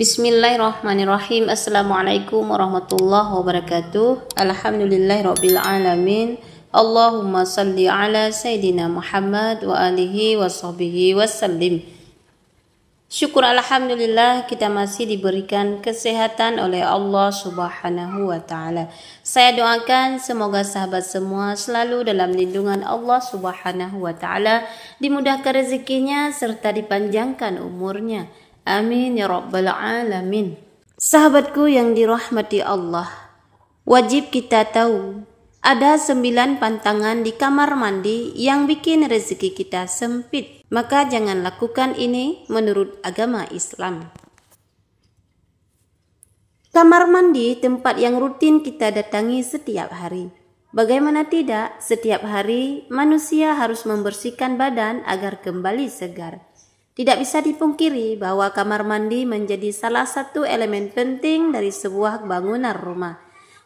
Bismillahirrahmanirrahim. Assalamualaikum warahmatullahi wabarakatuh. Alhamdulillahirabbil alamin. Allahumma salli ala Sayyidina Muhammad wa alihi wa sahbihi wasallim. Syukur alhamdulillah kita masih diberikan kesehatan oleh Allah Subhanahu wa taala. Saya doakan semoga sahabat semua selalu dalam lindungan Allah Subhanahu wa taala, dimudahkan rezekinya serta dipanjangkan umurnya. Amin ya rabbal alamin. Sahabatku yang dirahmati Allah, wajib kita tahu ada 9 pantangan di kamar mandi yang bikin rezeki kita sempit. Maka jangan lakukan ini menurut agama Islam. Kamar mandi tempat yang rutin kita datangi setiap hari. Bagaimana tidak, setiap hari manusia harus membersihkan badan agar kembali segar. Tidak bisa dipungkiri bahwa kamar mandi menjadi salah satu elemen penting dari sebuah bangunan rumah.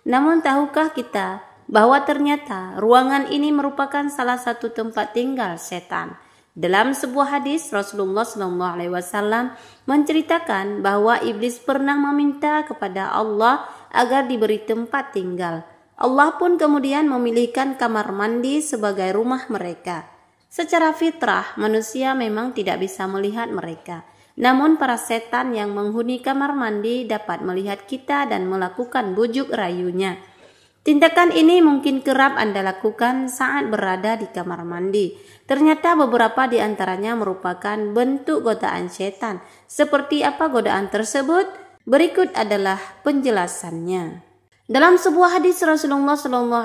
Namun tahukah kita bahwa ternyata ruangan ini merupakan salah satu tempat tinggal setan? Dalam sebuah hadis, Rasulullah SAW menceritakan bahwa iblis pernah meminta kepada Allah agar diberi tempat tinggal. Allah pun kemudian memilihkan kamar mandi sebagai rumah mereka. Secara fitrah, manusia memang tidak bisa melihat mereka. Namun para setan yang menghuni kamar mandi dapat melihat kita dan melakukan bujuk rayunya. Tindakan ini mungkin kerap Anda lakukan saat berada di kamar mandi. Ternyata beberapa di antaranya merupakan bentuk godaan setan. Seperti apa godaan tersebut? Berikut adalah penjelasannya. Dalam sebuah hadis Rasulullah SAW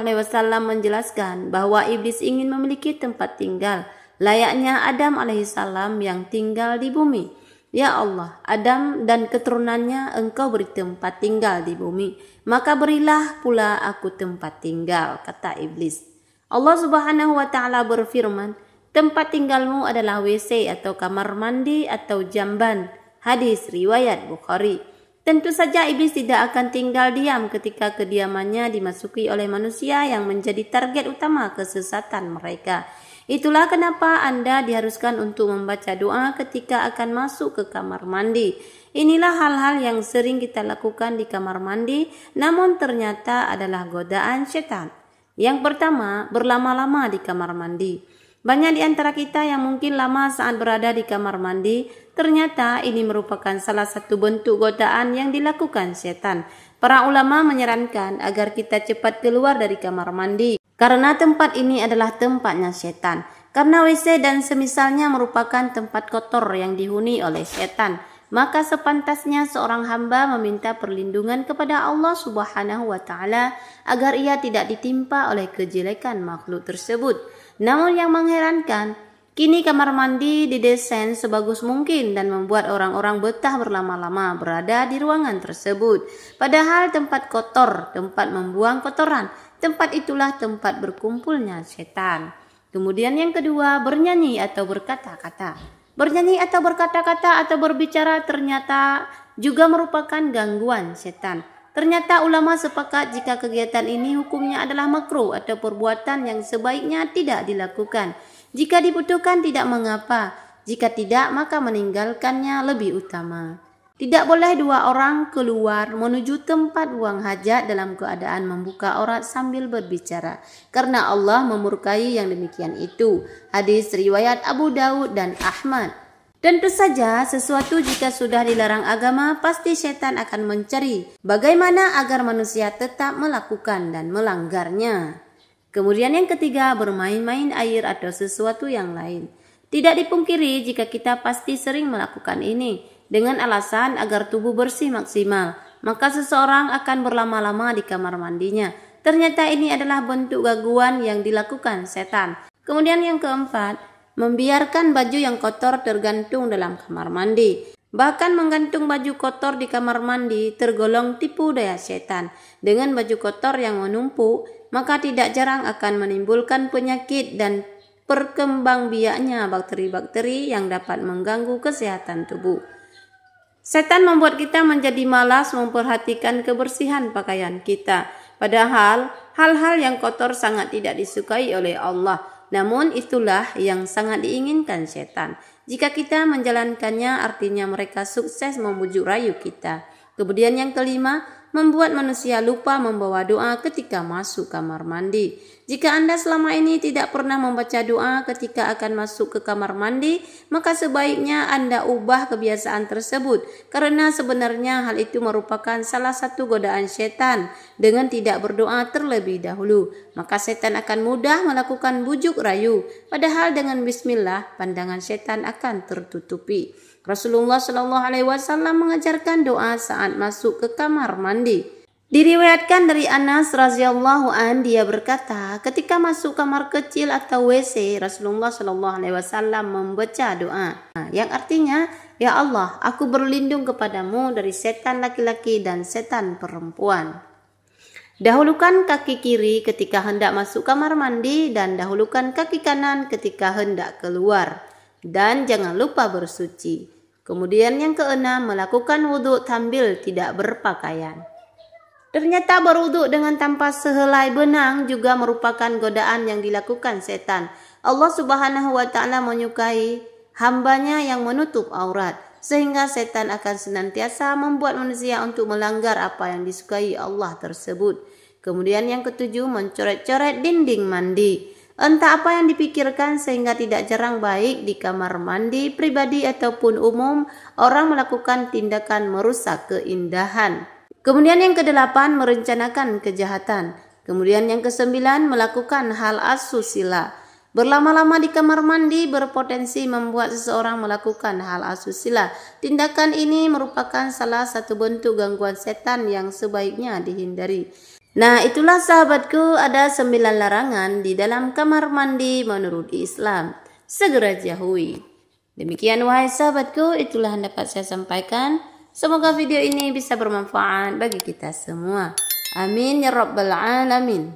menjelaskan bahwa iblis ingin memiliki tempat tinggal layaknya Adam alaihissalam yang tinggal di bumi. Ya Allah, Adam dan keturunannya Engkau beri tempat tinggal di bumi, maka berilah pula aku tempat tinggal, kata iblis. Allah Subhanahu wa taala berfirman, tempat tinggalmu adalah WC atau kamar mandi atau jamban. Hadis riwayat Bukhari. Tentu saja iblis tidak akan tinggal diam ketika kediamannya dimasuki oleh manusia yang menjadi target utama kesesatan mereka. Itulah kenapa Anda diharuskan untuk membaca doa ketika akan masuk ke kamar mandi. Inilah hal-hal yang sering kita lakukan di kamar mandi, namun ternyata adalah godaan setan. Yang pertama, berlama-lama di kamar mandi. Banyak di antara kita yang mungkin lama saat berada di kamar mandi, ternyata ini merupakan salah satu bentuk godaan yang dilakukan setan. Para ulama menyarankan agar kita cepat keluar dari kamar mandi, karena tempat ini adalah tempatnya setan. Karena WC dan semisalnya merupakan tempat kotor yang dihuni oleh setan, maka sepantasnya seorang hamba meminta perlindungan kepada Allah Subhanahu wa taala agar ia tidak ditimpa oleh kejelekan makhluk tersebut. Namun yang mengherankan, kini kamar mandi didesain sebagus mungkin dan membuat orang-orang betah berlama-lama berada di ruangan tersebut. Padahal tempat kotor, tempat membuang kotoran, tempat itulah tempat berkumpulnya setan. Kemudian yang kedua, bernyanyi atau berkata-kata. Bernyanyi atau berkata-kata atau berbicara ternyata juga merupakan gangguan setan. Ternyata ulama sepakat jika kegiatan ini hukumnya adalah makruh atau perbuatan yang sebaiknya tidak dilakukan. Jika dibutuhkan tidak mengapa, jika tidak maka meninggalkannya lebih utama. Tidak boleh 2 orang keluar menuju tempat buang hajat dalam keadaan membuka aurat sambil berbicara, karena Allah memurkai yang demikian itu. Hadis riwayat Abu Daud dan Ahmad. Tentu saja sesuatu jika sudah dilarang agama pasti setan akan mencari bagaimana agar manusia tetap melakukan dan melanggarnya. Kemudian yang ketiga, bermain-main air atau sesuatu yang lain. Tidak dipungkiri jika kita pasti sering melakukan ini dengan alasan agar tubuh bersih maksimal, maka seseorang akan berlama-lama di kamar mandinya. Ternyata ini adalah bentuk gangguan yang dilakukan setan. Kemudian yang keempat, membiarkan baju yang kotor tergantung dalam kamar mandi. Bahkan menggantung baju kotor di kamar mandi tergolong tipu daya setan. Dengan baju kotor yang menumpuk, maka tidak jarang akan menimbulkan penyakit dan perkembangbiaknya bakteri-bakteri yang dapat mengganggu kesehatan tubuh. Setan membuat kita menjadi malas memperhatikan kebersihan pakaian kita. Padahal hal-hal yang kotor sangat tidak disukai oleh Allah. Namun itulah yang sangat diinginkan setan. Jika kita menjalankannya artinya mereka sukses membujuk rayu kita. Kemudian yang kelima, membuat manusia lupa membawa doa ketika masuk kamar mandi. Jika Anda selama ini tidak pernah membaca doa ketika akan masuk ke kamar mandi, maka sebaiknya Anda ubah kebiasaan tersebut, karena sebenarnya hal itu merupakan salah satu godaan setan. Dengan tidak berdoa terlebih dahulu, maka setan akan mudah melakukan bujuk rayu, padahal dengan bismillah pandangan setan akan tertutupi. Rasulullah Shallallahu Alaihi Wasallam mengajarkan doa saat masuk ke kamar mandi. Diriwayatkan dari Anas radhiyallahu an, dia berkata, ketika masuk kamar kecil atau WC, Rasulullah Shallallahu Alaihi Wasallam membaca doa, yang artinya, ya Allah, aku berlindung kepadamu dari setan laki-laki dan setan perempuan. Dahulukan kaki kiri ketika hendak masuk kamar mandi dan dahulukan kaki kanan ketika hendak keluar. Dan jangan lupa bersuci. Kemudian yang keenam, melakukan wudhu sambil tidak berpakaian. Ternyata berwudhu dengan tanpa sehelai benang juga merupakan godaan yang dilakukan setan. Allah Subhanahu wa Ta'ala menyukai hambanya yang menutup aurat, sehingga setan akan senantiasa membuat manusia untuk melanggar apa yang disukai Allah tersebut. Kemudian yang ketujuh, mencoret-coret dinding mandi. Entah apa yang dipikirkan sehingga tidak jarang baik di kamar mandi pribadi ataupun umum orang melakukan tindakan merusak keindahan. Kemudian yang kedelapan, merencanakan kejahatan. Kemudian yang kesembilan, melakukan hal asusila. Berlama-lama di kamar mandi berpotensi membuat seseorang melakukan hal asusila. Tindakan ini merupakan salah satu bentuk gangguan setan yang sebaiknya dihindari. Nah, itulah sahabatku, ada 9 larangan di dalam kamar mandi menurut Islam. Segera jauhi. Demikian wahai sahabatku, itulah yang dapat saya sampaikan. Semoga video ini bisa bermanfaat bagi kita semua. Amin ya rabbal alamin.